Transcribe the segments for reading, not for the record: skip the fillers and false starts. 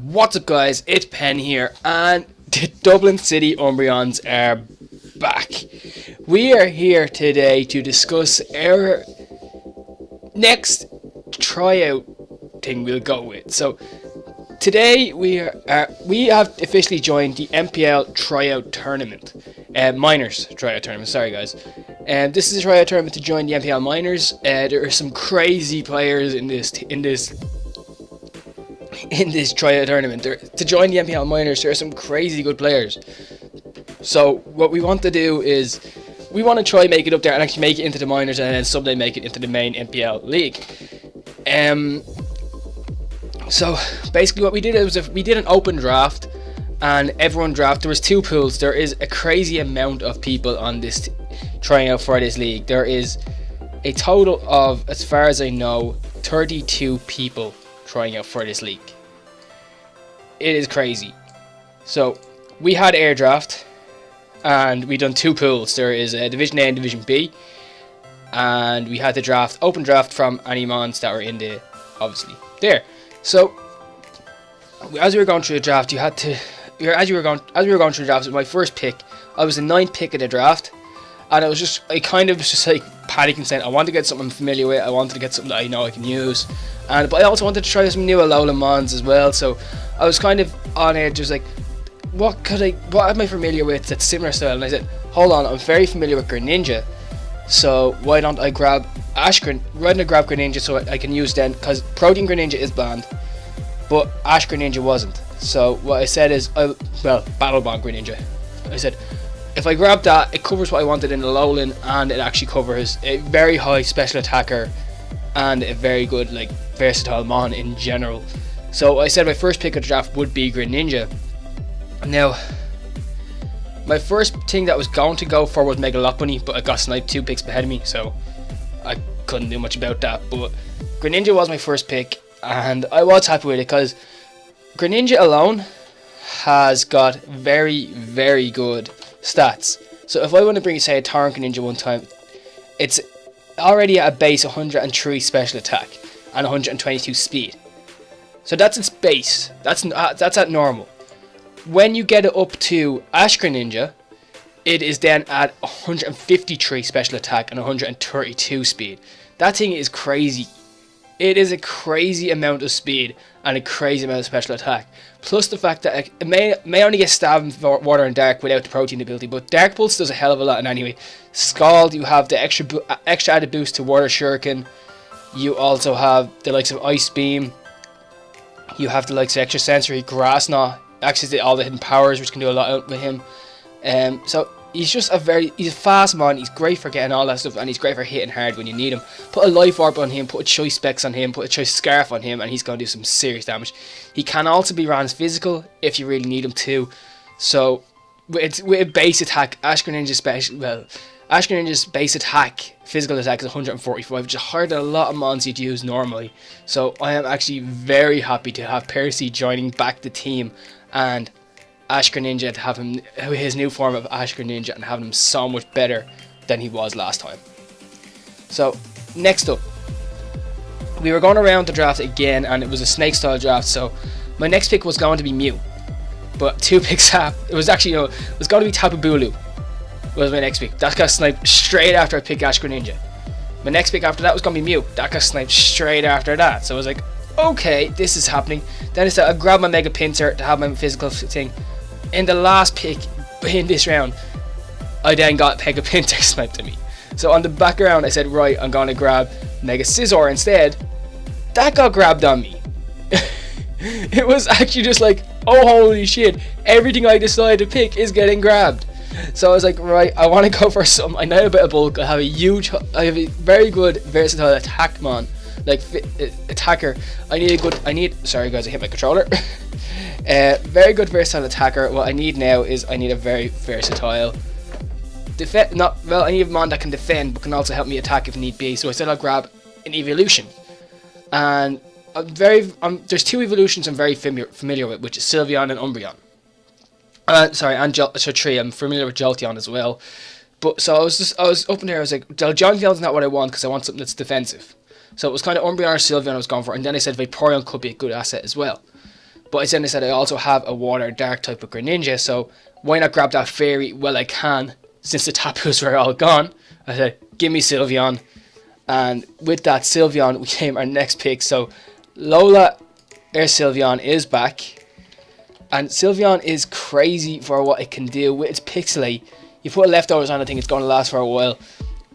What's up, guys? It's Penn here, and the Dublin City Umbreons are back. We are here today to discuss our next tryout thing we'll go with. So today we have officially joined the NPL Tryout Tournament, Minors Tryout Tournament. Sorry, guys. This is a tryout tournament to join the NPL Minors. There are some crazy players in this tryout tournament. To join the NPL Minors, there are some crazy good players. So what we want to do is we want to try make it up there and actually make it into the Minors, and then someday make it into the main NPL league. So basically what we did was we did an open draft, and everyone drafted. There was two pools. There is a crazy amount of people on this trying out for this league. There is a total of, as far as I know, 32 people trying out for this league. It is crazy. So we had air draft, and we done two pools. There is a Division A and Division B, and we had the open draft from any mons that were in the obviously there. So as we were going through the draft, as we were going through the draft, it was my first pick. I was the 9th pick of the draft, and I kind of was just like panicking, saying I want to get something I'm familiar with. I wanted to get something that I know I can use, but I also wanted to try some new Alola mons as well. So I was kind of on edge, just like, what am I familiar with that's similar style? And I said, hold on, I'm very familiar with Greninja, so why don't I grab Greninja so I can use then, because Protein Greninja is banned, but Ash Greninja wasn't. So what I said is, Battle Bond Greninja. I said, if I grab that, it covers what I wanted in the Alolan, and it actually covers a very high special attacker and a very good versatile mon in general. So I said my first pick of the draft would be Greninja. Now, my first thing that was going to go for was Megalopunny, but I got sniped 2 picks ahead of me, so I couldn't do much about that. But Greninja was my first pick, and I was happy with it because Greninja alone has got very, very good stats. So if I want to bring, say, a Torrent Greninja one time, it's already at a base 103 special attack and 122 speed. So that's its base. That's at normal. When you get it up to Ash Greninja, it is then at 153 special attack and 132 speed. That thing is crazy. It is a crazy amount of speed and a crazy amount of special attack. Plus the fact that it may only get stabbed in water and dark without the protein ability, but Dark Pulse does a hell of a lot. And anyway, Scald, you have the extra added boost to Water Shuriken. You also have the likes of Ice Beam. You have the likes of Extra Sensory, Grass Knot, access to all the hidden powers, which can do a lot with him. So he's just he's a fast mon. He's great for getting all that stuff, and he's great for hitting hard when you need him. Put a Life Orb on him, put a Choice Specs on him, put a Choice Scarf on him, and he's going to do some serious damage. He can also be ran as physical if you really need him to. So with a base attack, Ash Greninja's base attack, physical attack is 145, which is higher than a lot of mons you'd use normally. So I am actually very happy to have Percy joining back the team, and Ash Greninja, to have him, his new form of Ash Greninja, and having him so much better than he was last time. So next up, we were going around the draft again, and it was a snake style draft. So my next pick was going to be Mew, but 2 picks up, it was going to be Tapu Bulu. Was my next pick. That got sniped straight after I picked Ash Greninja. My next pick after that was going to be Mew. That got sniped straight after that. So I was like, okay, this is happening. Then I said I grabbed my Mega Pinsir to have my physical thing. In the last pick in this round, I then got Mega Pinsir sniped at me. So on the background, I said, right, I'm going to grab Mega Scizor instead. That got grabbed on me. It was actually just like, oh holy shit, everything I decided to pick is getting grabbed. So I was like, right, I want to go for some. I know a bit of bulk. I have a very good versatile attack mon, attacker. Sorry guys, I hit my controller. Very good versatile attacker. What I need now is I need a very versatile I need a mon that can defend but can also help me attack if need be. So I said I'll grab an evolution, and there's 2 evolutions I'm very familiar with, which is Sylveon and Umbreon. Tree. I'm familiar with Jolteon as well. But so I was up in there. I was like, Jolteon's not what I want because I want something that's defensive. So it was kind of Umbreon or Sylveon I was going for, and then I said Vaporeon could be a good asset as well. But I said I also have a water dark type of Greninja, so why not grab that fairy while I can, since the Tapus were all gone. I said, give me Sylveon. And with that Sylveon, we came our next pick. So Lola Air Sylveon is back. And Sylveon is crazy for what it can do with its Pixelate. You put leftovers on, I think it's going to last for a while.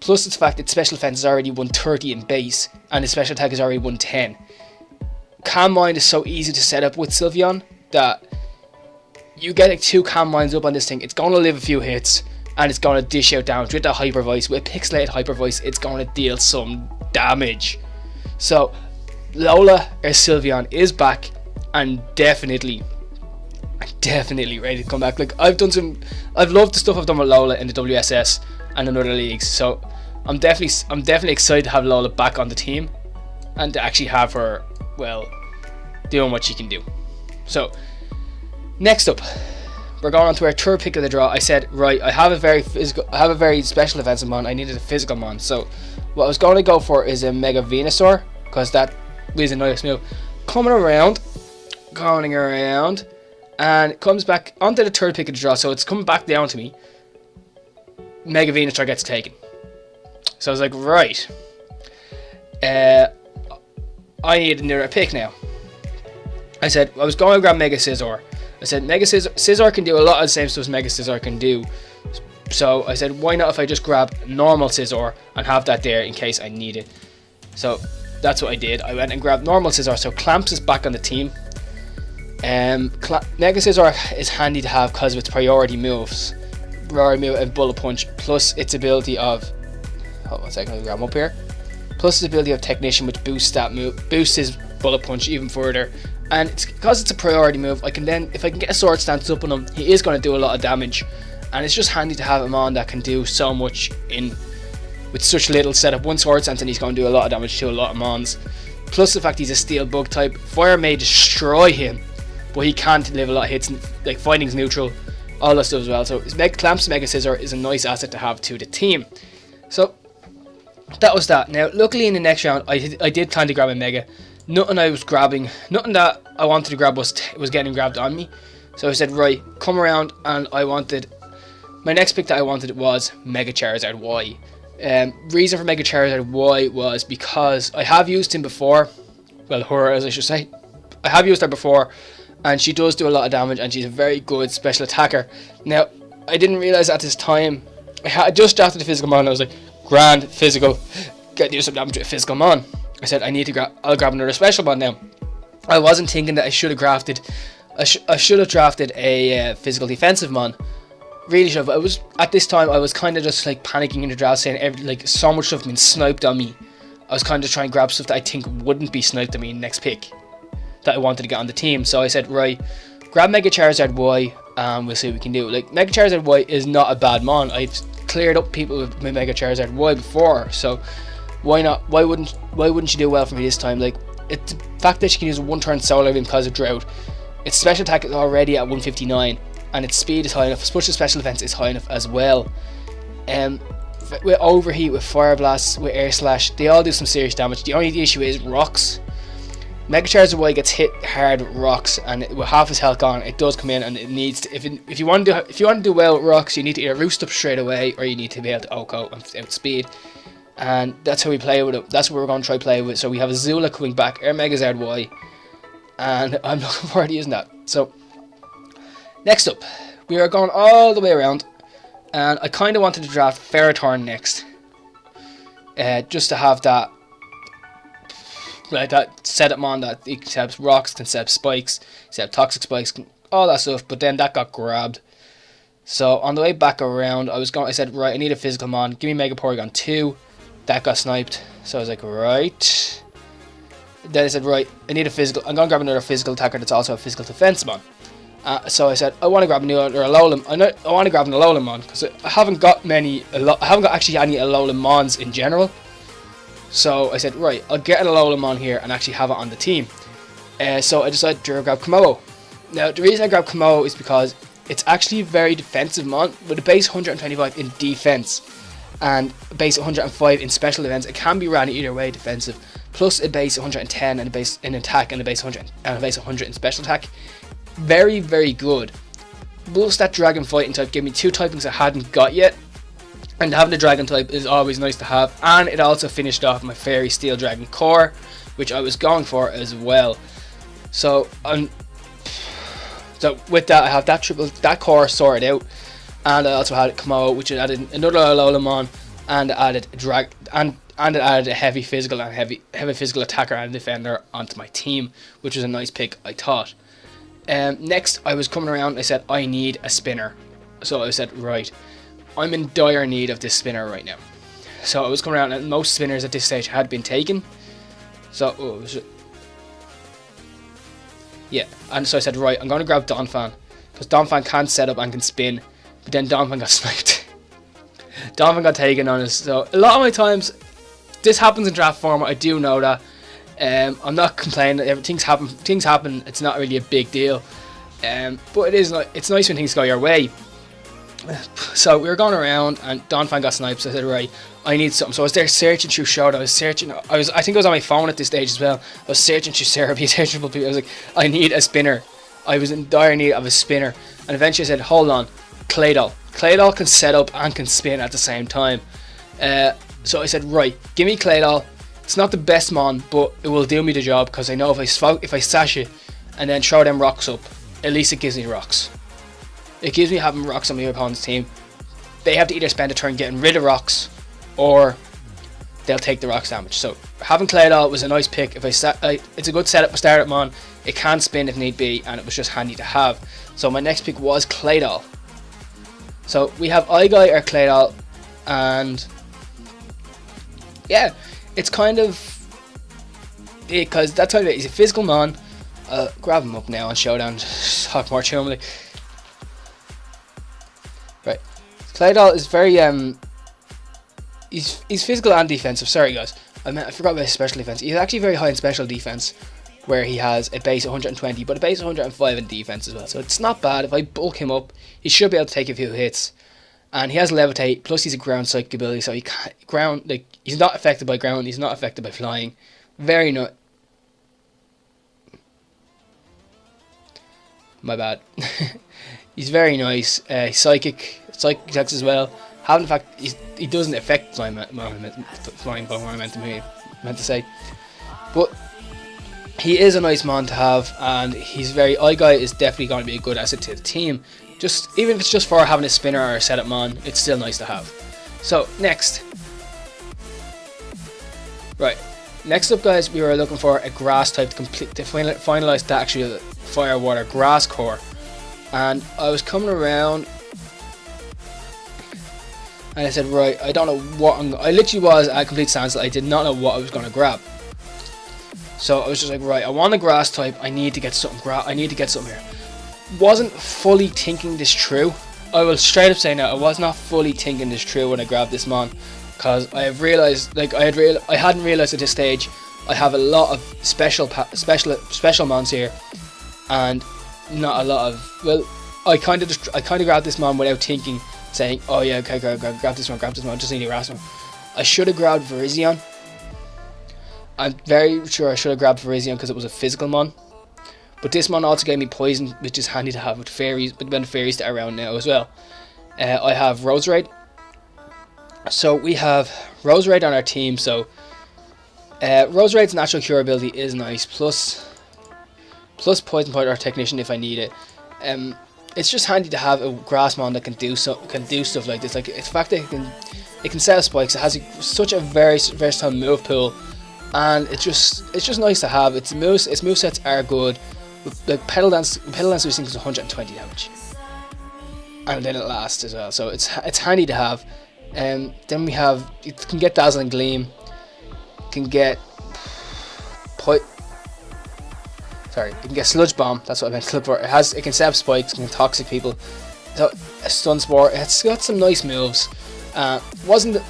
Plus its fact its special defense is already 130 in base, and its special attack is already 110. Calm Mind is so easy to set up with Sylveon that you get like 2 Calm Minds up on this thing, it's going to live a few hits, and it's going to dish out damage with that Hyper Voice. With Pixelated Hyper Voice, it's going to deal some damage. So Lola or Sylveon is back, and definitely ready to come back. Like I've loved the stuff I've done with Lola in the WSS and in other leagues, so I'm definitely excited to have Lola back on the team and to actually have her, well, doing what she can do. So next up, we're going on to our third pick of the draw. I said, right, I have a very special defensive mon. I needed a physical mon, so what I was going to go for is a Mega Venusaur, because that is a nice move. Going around, and it comes back onto the third pick of the draw, so it's coming back down to me. Mega Venusaur gets taken. So I was like, right, I need another pick now. I said, I was going to grab Mega Scizor. I said, Mega Scizor can do a lot of the same stuff as Mega Scizor can do. So I said, why not if I just grab normal Scizor and have that there in case I need it. So that's what I did. I went and grabbed normal Scizor. So Clamps is back on the team. Mega Scizor is handy to have because of its priority moves. Priority move and Bullet Punch, plus its ability of... Hold on a second, I'll grab him up here. Plus its ability of Technician, which boosts his Bullet Punch even further. And it's because it's a priority move, I can then, if I can get a Sword Stance up on him, he is going to do a lot of damage. And it's just handy to have him on that can do so much with such little setup. One Sword Stance and he's going to do a lot of damage to a lot of mons. Plus the fact he's a Steel Bug type, Fire may destroy him, but he can't live a lot of hits, like Fighting's neutral, all that stuff as well. So Clamps Mega Scizor is a nice asset to have to the team. So that was that. Now luckily in the next round I did plan to grab a Mega. Nothing that I wanted to grab was getting grabbed on me. So I said, right, come around, and my next pick that I wanted was Mega Charizard Y. Reason for Mega Charizard Y was because I have used him before. Well, her, as I should say. I have used her before, and she does do a lot of damage, and she's a very good special attacker. Now, I didn't realize at this time, I just drafted the physical mon, and I was like, grand, physical, get do some damage with a physical mon. I said, I'll grab another special mon now. I wasn't thinking that I should have drafted a physical defensive mon. Really should have. At this time I was kind of just like panicking in the draft, saying so much stuff had been sniped on me. I was kind of trying to grab stuff that I think wouldn't be sniped on me in the next pick that I wanted to get on the team. So I said, right, grab Mega Charizard Y and we'll see what we can do. Like, Mega Charizard Y is not a bad mon. I've cleared up people with Mega Charizard Y before, so why not? Why wouldn't she do well for me this time? Like, it's the fact that she can use a 1-turn Solar Beam because of Drought. Its special attack is already at 159, and its speed is high enough. Its special defense is high enough as well. With Overheat, with Fire Blast, with Air Slash, they all do some serious damage. The only issue is Rocks. Mega Charizard Y gets hit hard with Rocks, and with half his health gone, it does come in, and it needs to. If you want to do well with Rocks, you need to either Roost Up straight away, or you need to be able to OHKO and outspeed. And that's how we play with it. That's what we're going to try to play with. So we have a Zula coming back, Air Megazard Y, and I'm looking forward to using that. So next up, we are going all the way around, and I kind of wanted to draft Ferrothorn next, just to have that, like that setup on that accepts rocks, can accept spikes, accept toxic spikes, all that stuff. But then that got grabbed. So on the way back around, I said, right, I need a physical mon. Give me Mega Porygon 2. That got sniped. So I was like, right. Then I said, right, I need a physical. I'm gonna grab another physical attacker that's also a physical defense mon. So I said, I want to grab a new or Alolan. I want to grab an Alolan mon because I haven't got actually any Alolan mons in general. So I said, right, I'll get an Alolan mon here and actually have it on the team. So I decided to grab Komodo. Now the reason I grabbed Komodo is because it's actually a very defensive mon with a base 125 in defense and a base 105 in special defense. It can be ran either way, defensive, plus a base 110 and a base in attack and a base 100 and a base 100 in special attack. Very, very good. Plus that dragon fighting type gave me 2 typings I hadn't got yet, and having the dragon type is always nice to have. And it also finished off my fairy steel dragon core, which I was going for as well. So so with that, I have that core sorted out, and I also had it come out, which added another Alolamon, and added it added a heavy physical and heavy physical attacker and defender onto my team, which was a nice pick, I thought. Next, I was coming around and I said, I need a spinner. So I said, right, I'm in dire need of this spinner right now. So I was coming around and most spinners at this stage had been taken. So, yeah, and so I said, right, I'm going to grab Donphan, because Donphan can set up and can spin, but then Donphan got sniped. Donphan got taken on us. So a lot of my times, this happens in draft format, I do know that. I'm not complaining. Things happen. It's not really a big deal. But it's nice when things go your way. So we were going around and Donphan got sniped. So I said, right, I need something. So I was there searching through Showdown. I think I was on my phone at this stage as well. I was searching through Serbia, searching for people. I was like, I need a spinner. I was in dire need of a spinner. And eventually I said, hold on, Claydol. Claydol can set up and can spin at the same time. So I said, right, give me Claydol. It's not the best mon, but it will do me the job, because I know if I sash it and then throw them rocks up, at least it gives me rocks. It gives me having rocks on my opponent's team. They have to either spend a turn getting rid of rocks, or they'll take the rocks damage. So having Claydol was a nice pick. It's a good setup for startup mon. It can spin if need be, and it was just handy to have. So my next pick was Claydol. So we have Igai or Claydol, and yeah, it's kind of, because that time he's a physical mon. I'll grab him up now on Showdown, talk more to him. Right, Claydol is very he's physical and defensive. Sorry guys, I forgot about his special defense. He's actually very high in special defense, where he has a base 120 but a base 105 in defense as well. So it's not bad. If I bulk him up, he should be able to take a few hits. And he has levitate, plus he's a ground psychic ability, so he can't he's not affected by ground, he's not affected by flying. Very nice. My bad. He's very nice. Psychic attacks as well. In fact, he doesn't affect flying by what I meant to say. But he is a nice mon to have, and Igai is definitely going to be a good asset to the team. Even if it's just for having a spinner or a setup mon, it's still nice to have. So next up, guys, we were looking for a grass type to finalize that actually fire water grass core. And I was coming around and I said, right, I don't know what I literally was at a complete standstill. I did not know what I was going to grab. So I was just like, right, I want a grass type. I need to get something here. Wasn't fully thinking this through. I will straight up say now, I was not fully thinking this through when I grabbed this mon, because I have realized, I hadn't realized at this stage, I have a lot of special mons here, and not a lot of. Well, I kind of grabbed this mon without thinking, saying, oh yeah, okay, grab this one, just need a grass one. I should have grabbed Virizion. I'm very sure I should have grabbed Virizion because it was a physical mon. But this mon also gave me poison, which is handy to have with fairies, but when fairies that are around now as well. I have Roserade. So we have Roserade on our team. So Roserade's natural cure ability is nice. Plus poison point or technician if I need it. It's just handy to have a grass mon that can do stuff like this. Like the fact that it can set up spikes. It has such a very versatile move pool, and it's just nice to have. Its movesets are good. Like Pedal Dance boosting is 120 damage, and then it lasts as well, so it's handy to have. Then we have, you can get Dazzling Gleam, you can get Sludge Bomb. That's what I meant to look for. It can set up spikes, it can toxic people. So a Stun Spore. It's got some nice moves. I'll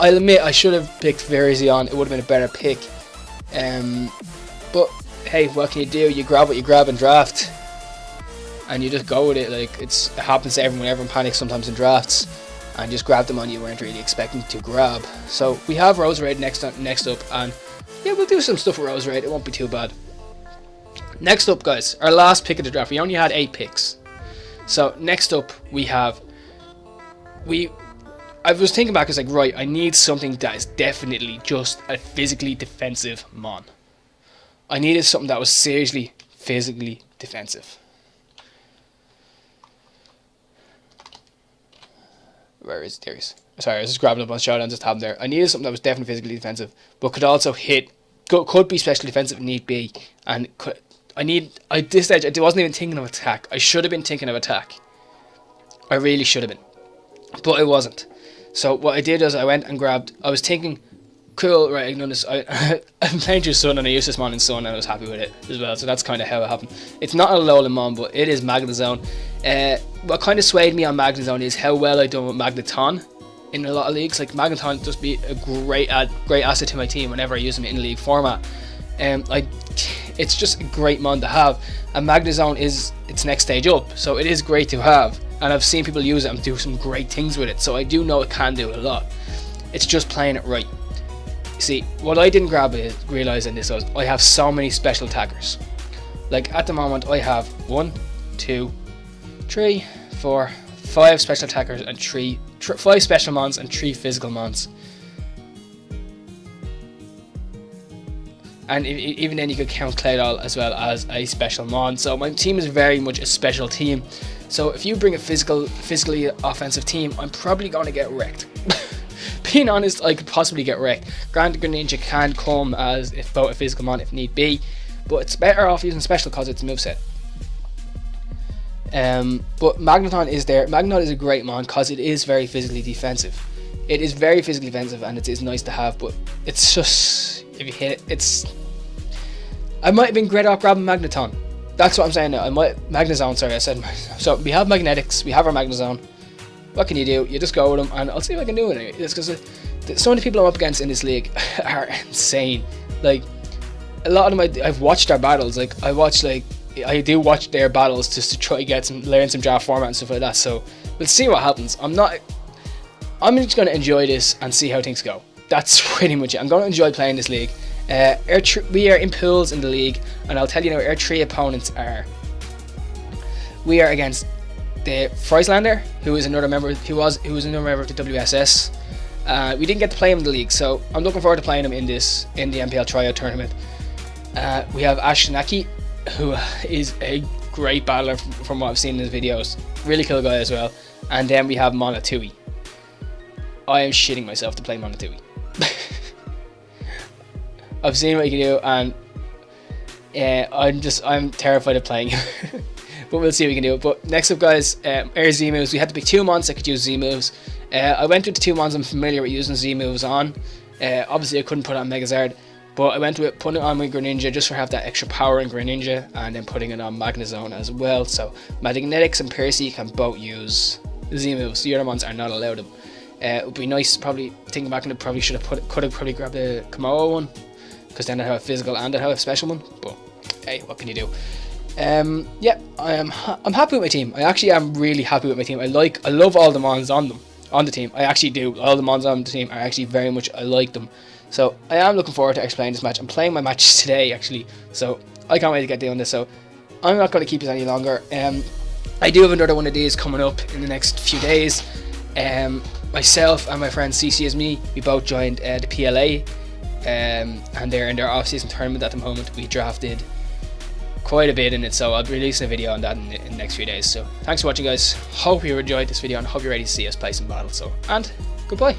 admit I should have picked Virizion. It would have been a better pick. But hey, what can you do? You grab what you grab in draft, and you just go with it. Like it happens to everyone. Everyone panics sometimes in drafts, and just grab the money you weren't really expecting to grab. So we have Roserade next up, and yeah, we'll do some stuff with Rose Raid. It won't be too bad. Next up, guys, our last pick of the draft. We only had 8 picks. So next up, we have I was thinking back. I was like, right, I need something that is definitely just a physically defensive mon. I needed something that was seriously physically defensive. Where is it? There he is. Sorry, I was just grabbing up on Showdown, just having there. I needed something that was definitely physically defensive, but could also hit, could be special defensive if need be, and at this stage, I wasn't even thinking of attack. I should have been thinking of attack. I really should have been, but I wasn't. So what I did is I went and grabbed. I was thinking, cool, right? I noticed I'm playing through Sun and I used this mon in Sun and I was happy with it as well. So that's kind of how it happened. It's not a Alolan mon, but it is Magnezone. What kind of swayed me on Magnezone is how well I done with Magneton in a lot of leagues. Like Magneton just be a great asset to my team whenever I use them in league format. It's just a great mon to have, and Magnezone is its next stage up, so it is great to have, and I've seen people use it and do some great things with it, so I do know it can do a lot. It's just playing it right. See, what I didn't realize in this was I have so many special attackers. Like at the moment I have 1, 2, 3, 4, 5 special attackers and 5 special mons and 3 physical mons. And even then you could count Claydol as well as a special mon. So my team is very much a special team. So if you bring a physically offensive team, I'm probably going to get wrecked. Being honest, I could possibly get wrecked. Granted, Greninja can come as both a physical mon if need be, but it's better off using special because it's a moveset. But Magneton is there. Magneton is a great mon because it is very physically defensive. It is very physically defensive and it is nice to have, but it's just, if you hit it, I might have been great off grabbing Magneton. That's what I'm saying now. Magnezone, sorry, I said. So we have Magnetics, we have our Magnezone. What can you do? You just go with them, and I'll see what I can do with it. It's because so many people I'm up against in this league are insane. Like, a lot of them, I've watched their battles. Like, I do watch their battles just to try to learn some draft format and stuff like that. So we'll see what happens. I'm just going to enjoy this and see how things go. That's pretty much it. I'm going to enjoy playing this league. We are in pools in the league, and I'll tell you now, our 3 opponents are. We are against the Frieslander, who is another member. Who was another member of the WSS. We didn't get to play him in the league, so I'm looking forward to playing him in the NPL Tryout Tournament. We have Ashtanaki, who is a great battler from what I've seen in his videos. Really cool guy as well. And then we have Monotui. I am shitting myself to play Monotui. I've seen what you can do, and I'm terrified of playing him. But we'll see what we can do. But next up, guys, our Z moves. We had to pick 2 mons that could use Z moves. I went with the 2 mons I'm familiar with using Z moves on. Obviously, I couldn't put it on Megazard, but I went with putting it on with Greninja just for have that extra power in Greninja, and then putting it on Magnezone as well. So Magnetics and Percy can both use Z moves. The other ones are not allowed them. It would be nice, probably thinking back, and I probably could have probably grabbed the Komodo one, because then I have a physical and I have a special one. But hey, what can you do? Yeah, I'm happy with my team. I actually am really happy with my team. I love all the mons on the team. I actually do. All the mons on the team are actually very much, I like them. So I am looking forward to playing this match. I'm playing my match today actually, so I can't wait to get doing this. So I'm not going to keep this any longer. I do have another one of these coming up in the next few days. Myself and my friend CC as me, we both joined the PLA, and they're in their off-season tournament at the moment. We drafted quite a bit in it, so I'll be releasing a video on that in the next few days. So thanks for watching, guys. Hope you enjoyed this video and hope you're ready to see us play some battles. So, and goodbye.